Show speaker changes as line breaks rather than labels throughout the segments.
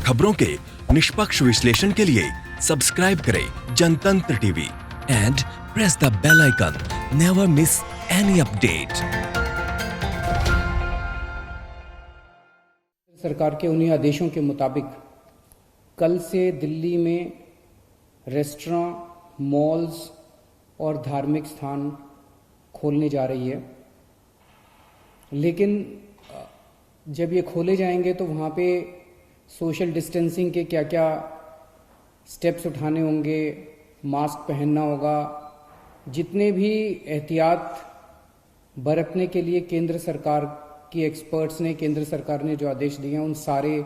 खबरों के निष्पक्ष विश्लेषण के लिए सब्सक्राइब करें Jantantra TV and press the bell icon. Never miss any update.
सरकार के उन्हीं आदेशों के मुताबिक कल से दिल्ली में रेस्टोरेंट, मॉल्स और धार्मिक स्थान खोलने जा रही है। लेकिन जब ये खोले जाएंगे तो वहाँ पे सोशल डिस्टेंसिंग के क्या क्या स्टेप्स उठाने होंगे, मास्क पहनना होगा, जितने भी एहतियात बरतने के लिए केंद्र सरकार की एक्सपर्ट्स ने, केंद्र सरकार ने जो आदेश दिए हैं, उन सारे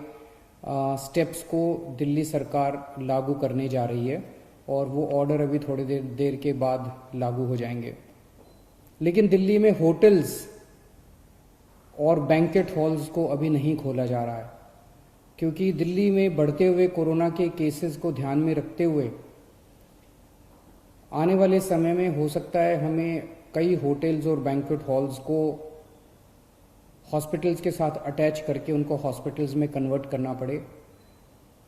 स्टेप्स को दिल्ली सरकार लागू करने जा रही है और वो ऑर्डर अभी थोड़ी देर के बाद लागू हो जाएंगे। लेकिन दिल्ली में होटल्स और बैंकेट हॉल्स को अभी नहीं खोला जा रहा है, क्योंकि दिल्ली में बढ़ते हुए कोरोना के केसेस को ध्यान में रखते हुए आने वाले समय में हो सकता है हमें कई होटल्स और बैंकेट हॉल्स को हॉस्पिटल्स के साथ अटैच करके उनको हॉस्पिटल्स में कन्वर्ट करना पड़े।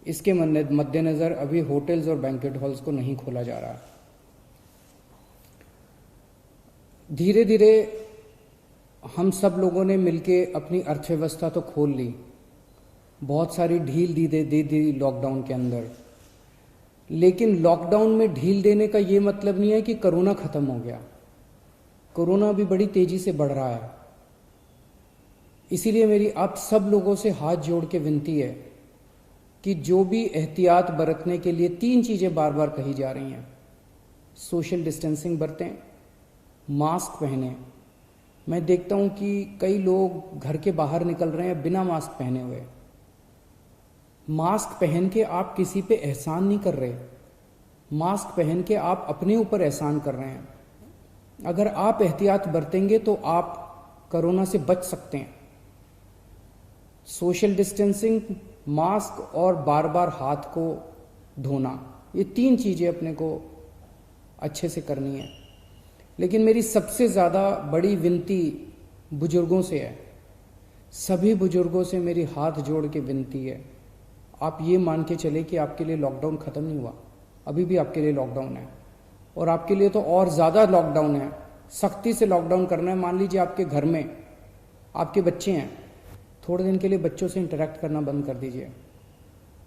इसके मद्देनज़र अभी होटल्स और बैंकेट हॉल्स को नहीं खोला जा रहा। धीरे धीरे हम सब लोगों ने मिलके अपनी अर्थव्यवस्था तो खोल ली, बहुत सारी ढील दे दी लॉकडाउन के अंदर। लेकिन लॉकडाउन में ढील देने का ये मतलब नहीं है कि कोरोना खत्म हो गया। कोरोना भी बड़ी तेजी से बढ़ रहा है। इसीलिए मेरी आप सब लोगों से हाथ जोड़ के विनती है कि जो भी एहतियात बरतने के लिए 3 चीजें बार बार कही जा रही हैं, सोशल डिस्टेंसिंग बरतें, मास्क पहने। मैं देखता हूं कि कई लोग घर के बाहर निकल रहे हैं बिना मास्क पहने हुए। मास्क पहन के आप किसी पे एहसान नहीं कर रहे, मास्क पहन के आप अपने ऊपर एहसान कर रहे हैं। अगर आप एहतियात बरतेंगे तो आप कोरोना से बच सकते हैं। सोशल डिस्टेंसिंग, मास्क और बार बार हाथ को धोना, ये 3 चीजें अपने को अच्छे से करनी है। लेकिन मेरी सबसे ज़्यादा बड़ी विनती बुजुर्गों से है। सभी बुजुर्गों से मेरी हाथ जोड़ के विनती है, आप ये मान के चले कि आपके लिए लॉकडाउन ख़त्म नहीं हुआ, अभी भी आपके लिए लॉकडाउन है और आपके लिए तो और ज़्यादा लॉकडाउन है। सख्ती से लॉकडाउन करना है। मान लीजिए आपके घर में आपके बच्चे हैं, थोड़े दिन के लिए बच्चों से इंटरेक्ट करना बंद कर दीजिए,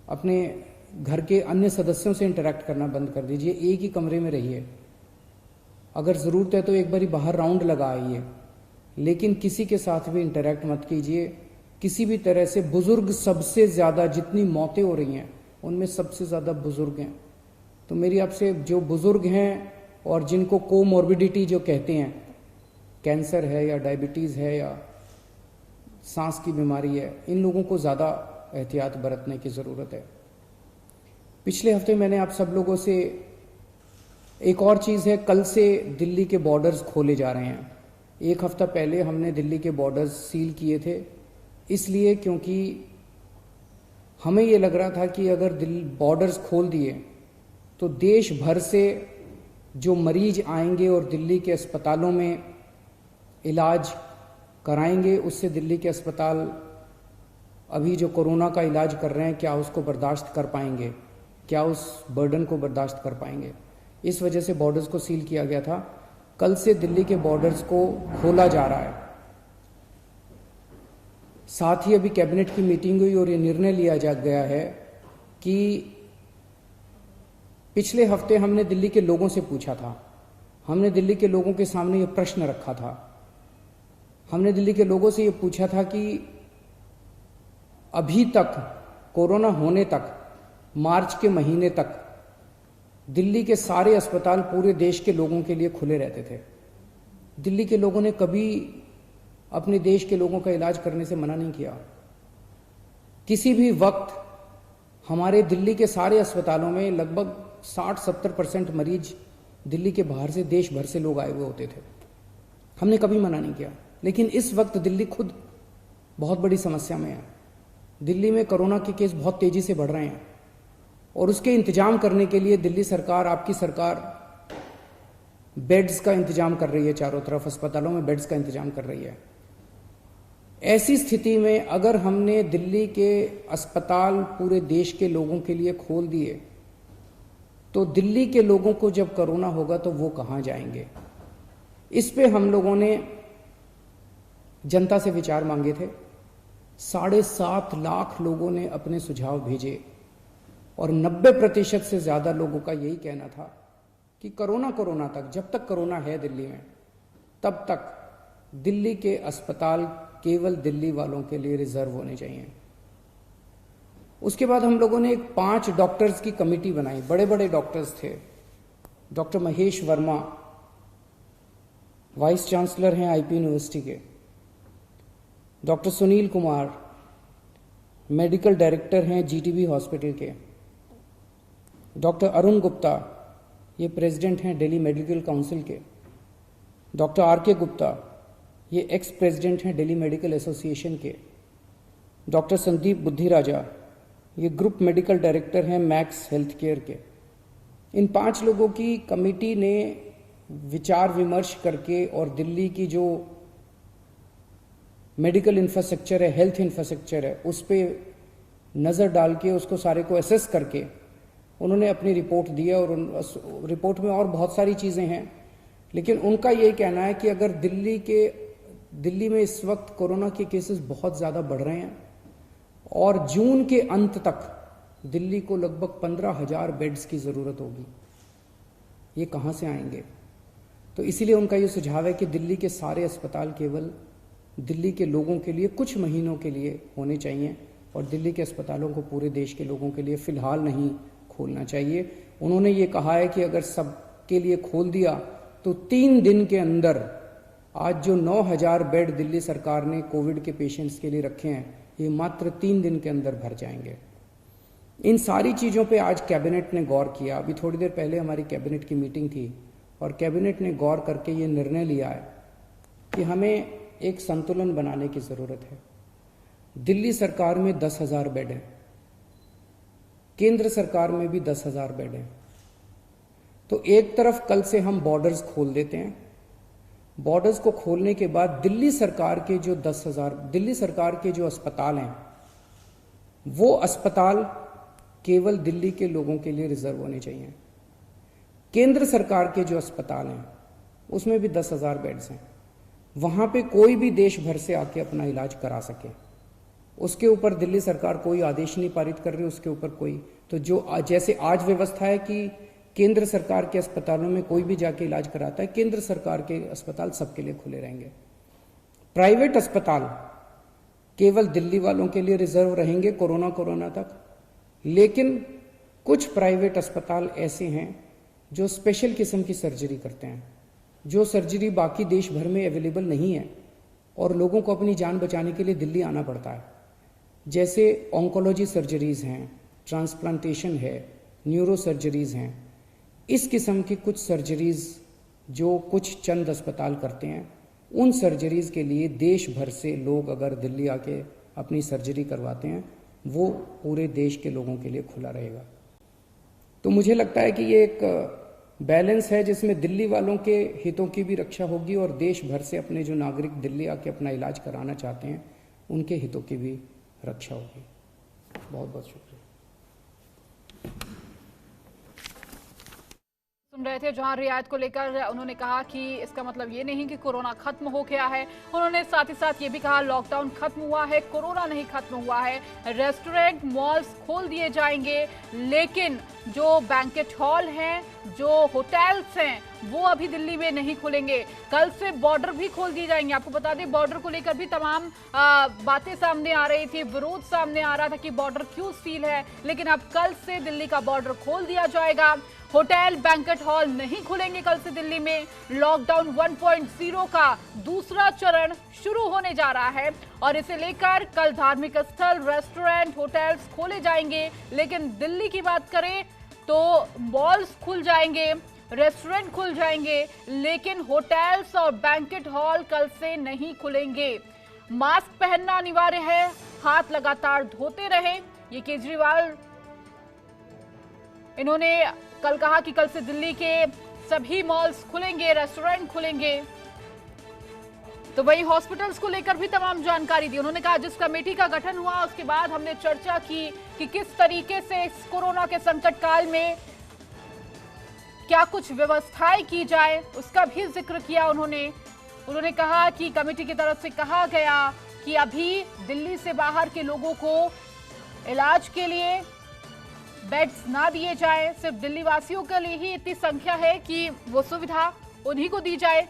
अपने घर के अन्य सदस्यों से इंटरेक्ट करना बंद कर दीजिए, एक ही कमरे में रहिए। अगर ज़रूरत है तो एक बारी बाहर राउंड लगा आइए, लेकिन किसी के साथ भी इंटरेक्ट मत कीजिए किसी भी तरह से। बुजुर्ग सबसे ज़्यादा, जितनी मौतें हो रही हैं उनमें सबसे ज़्यादा बुजुर्ग हैं। तो मेरी आपसे, जो बुजुर्ग हैं और जिनको कोमॉर्बिडिटी जो कहते हैं, कैंसर है या डायबिटीज़ है या सांस की बीमारी है, इन लोगों को ज़्यादा एहतियात बरतने की ज़रूरत है। पिछले हफ्ते मैंने आप सब लोगों से एक और चीज़ है, कल से दिल्ली के बॉर्डर्स खोले जा रहे हैं। 1 हफ्ता पहले हमने दिल्ली के बॉर्डर्स सील किए थे, इसलिए क्योंकि हमें ये लग रहा था कि अगर बॉर्डर्स खोल दिए तो देश भर से जो मरीज आएंगे और दिल्ली के अस्पतालों में इलाज कराएंगे, उससे दिल्ली के अस्पताल अभी जो कोरोना का इलाज कर रहे हैं, क्या उसको बर्दाश्त कर पाएंगे, क्या उस बर्डन को बर्दाश्त कर पाएंगे। इस वजह से बॉर्डर्स को सील किया गया था। कल से दिल्ली के बॉर्डर्स को खोला जा रहा है। साथ ही अभी कैबिनेट की मीटिंग हुई और ये निर्णय लिया जा गया है कि पिछले हफ्ते हमने दिल्ली के लोगों से पूछा था, हमने दिल्ली के लोगों के सामने ये प्रश्न रखा था, हमने दिल्ली के लोगों से ये पूछा था कि अभी तक कोरोना होने तक, मार्च के महीने तक दिल्ली के सारे अस्पताल पूरे देश के लोगों के लिए खुले रहते थे। दिल्ली के लोगों ने कभी अपने देश के लोगों का इलाज करने से मना नहीं किया। किसी भी वक्त हमारे दिल्ली के सारे अस्पतालों में लगभग 60-70% मरीज दिल्ली के बाहर से, देश भर से लोग आए हुए होते थे। हमने कभी मना नहीं किया। लेकिन इस वक्त दिल्ली खुद बहुत बड़ी समस्या में है। दिल्ली में कोरोना के केस बहुत तेजी से बढ़ रहे हैं और उसके इंतजाम करने के लिए दिल्ली सरकार, आपकी सरकार, बेड्स का इंतजाम कर रही है। चारों तरफ अस्पतालों में बेड्स का इंतजाम कर रही है। ऐसी स्थिति में अगर हमने दिल्ली के अस्पताल पूरे देश के लोगों के लिए खोल दिए, तो दिल्ली के लोगों को जब कोरोना होगा तो वो कहां जाएंगे? इस पे हम लोगों ने जनता से विचार मांगे थे। 7.5 लाख लोगों ने अपने सुझाव भेजे और 90% से ज्यादा लोगों का यही कहना था कि कोरोना तक, जब तक कोरोना है दिल्ली में, तब तक दिल्ली के अस्पताल केवल दिल्ली वालों के लिए रिजर्व होने चाहिए। उसके बाद हम लोगों ने एक 5 डॉक्टर्स की कमेटी बनाई। बड़े बड़े डॉक्टर्स थे। Doctor Mahesh Verma vice chancellor हैं आईपी यूनिवर्सिटी के, doctor Sunil Kumar medical director हैं जीटीबी हॉस्पिटल के, डॉक्टर अरुण गुप्ता ये प्रेसिडेंट हैं दिल्ली मेडिकल काउंसिल के, डॉक्टर आर.के. गुप्ता ये एक्स प्रेसिडेंट हैं दिल्ली मेडिकल एसोसिएशन के, डॉक्टर संदीप बुद्धिराजा ये ग्रुप मेडिकल डायरेक्टर हैं मैक्स हेल्थ केयर के। इन 5 लोगों की कमेटी ने विचार विमर्श करके और दिल्ली की जो मेडिकल इंफ्रास्ट्रक्चर है, हेल्थ इंफ्रास्ट्रक्चर है, उस पर नज़र डाल के उसको सारे को एसेस करके उन्होंने अपनी रिपोर्ट दी है। और उस रिपोर्ट में और बहुत सारी चीज़ें हैं, लेकिन उनका यही कहना है कि अगर दिल्ली में इस वक्त कोरोना के केसेस बहुत ज़्यादा बढ़ रहे हैं और जून के अंत तक दिल्ली को लगभग 15,000 बेड्स की ज़रूरत होगी। ये कहाँ से आएंगे? तो इसीलिए उनका ये सुझाव है कि दिल्ली के सारे अस्पताल केवल दिल्ली के लोगों के लिए कुछ महीनों के लिए होने चाहिए और दिल्ली के अस्पतालों को पूरे देश के लोगों के लिए फिलहाल नहीं खोलना चाहिए। उन्होंने ये कहा है कि अगर सबके लिए खोल दिया तो 3 दिन के अंदर आज जो 9,000 बेड दिल्ली सरकार ने कोविड के पेशेंट्स के लिए रखे हैं, ये मात्र 3 दिन के अंदर भर जाएंगे। इन सारी चीज़ों पे आज कैबिनेट ने गौर किया। अभी थोड़ी देर पहले हमारी कैबिनेट की मीटिंग थी और कैबिनेट ने गौर करके ये निर्णय लिया है कि हमें एक संतुलन बनाने की ज़रूरत है। दिल्ली सरकार में 10,000 बेड हैं, केंद्र सरकार में भी 10,000 बेड हैं। तो एक तरफ कल से हम बॉर्डर्स खोल देते हैं। बॉर्डर्स को खोलने के बाद दिल्ली सरकार के जो 10,000 दिल्ली सरकार के जो अस्पताल हैं, वो अस्पताल केवल दिल्ली के लोगों के लिए रिजर्व होने चाहिए। केंद्र सरकार के जो अस्पताल हैं उसमें भी 10,000 बेड्स हैं। वहां पे कोई भी देश भर से आके अपना इलाज करा सके, उसके ऊपर दिल्ली सरकार कोई आदेश नहीं पारित कर रही, उसके ऊपर कोई तो जो जैसे आज व्यवस्था है कि केंद्र सरकार के अस्पतालों में कोई भी जाके इलाज कराता है, केंद्र सरकार के अस्पताल सबके लिए खुले रहेंगे। प्राइवेट अस्पताल केवल दिल्ली वालों के लिए रिजर्व रहेंगे कोरोना तक। लेकिन कुछ प्राइवेट अस्पताल ऐसे हैं जो स्पेशल किस्म की सर्जरी करते हैं, जो सर्जरी बाकी देश भर में अवेलेबल नहीं है और लोगों को अपनी जान बचाने के लिए दिल्ली आना पड़ता है। जैसे ऑन्कोलॉजी सर्जरीज हैं, ट्रांसप्लांटेशन है, न्यूरो सर्जरीज हैं। इस किस्म की कुछ सर्जरीज जो कुछ चंद अस्पताल करते हैं, उन सर्जरीज के लिए देश भर से लोग अगर दिल्ली आके अपनी सर्जरी करवाते हैं, वो पूरे देश के लोगों के लिए खुला रहेगा। तो मुझे लगता है कि ये एक बैलेंस है जिसमें दिल्ली वालों के हितों की भी रक्षा होगी और देश भर से अपने जो नागरिक दिल्ली आके अपना इलाज कराना चाहते हैं उनके हितों की भी रक्षा होगी। बहुत बहुत शुक्रिया।
सुन रहे थे जहां रियायत को लेकर उन्होंने कहा कि इसका मतलब ये नहीं कि कोरोना खत्म हो गया है। उन्होंने साथ ही साथ ये भी कहा लॉकडाउन खत्म हुआ है, कोरोना नहीं खत्म हुआ है। रेस्टोरेंट, मॉल्स खोल दिए जाएंगे, लेकिन जो बैंकेट हॉल हैं, जो होटल्स हैं, वो अभी दिल्ली में नहीं खुलेंगे। कल से बॉर्डर भी खोल दिए जाएंगे। आपको बता दें बॉर्डर को लेकर भी तमाम बातें सामने आ रही थी, विरोध सामने आ रहा था कि बॉर्डर क्यों सील है, लेकिन अब कल से दिल्ली का बॉर्डर खोल दिया जाएगा। होटल, बैंकेट हॉल नहीं खुलेंगे कल से दिल्ली में। लॉकडाउन 1.0 का दूसरा चरण शुरू होने जा रहा है और इसे लेकर कल धार्मिक स्थल, रेस्टोरेंट, होटल्स खोले जाएंगे। लेकिन दिल्ली की बात करें तो मॉल्स खुल जाएंगे, रेस्टोरेंट खुल जाएंगे, लेकिन होटल्स और बैंकेट हॉल कल से नहीं खुलेंगे। मास्क पहनना अनिवार्य है, हाथ लगातार धोते रहें। ये केजरीवाल इन्होंने कल कहा कि कल से दिल्ली के सभी मॉल्स खुलेंगे, रेस्टोरेंट खुलेंगे। तो वही हॉस्पिटल्स को लेकर भी तमाम जानकारी दी। उन्होंने कहा जिस कमेटी का गठन हुआ उसके बाद हमने चर्चा की कि किस तरीके से इस कोरोना के संकट काल में क्या कुछ व्यवस्थाएं की जाए, उसका भी जिक्र किया उन्होंने कहा कि कमेटी की तरफ से कहा गया कि अभी दिल्ली से बाहर के लोगों को इलाज के लिए बेड्स ना दिए जाए, सिर्फ दिल्ली वासियों के लिए ही इतनी संख्या है कि वो सुविधा उन्हीं को दी जाए।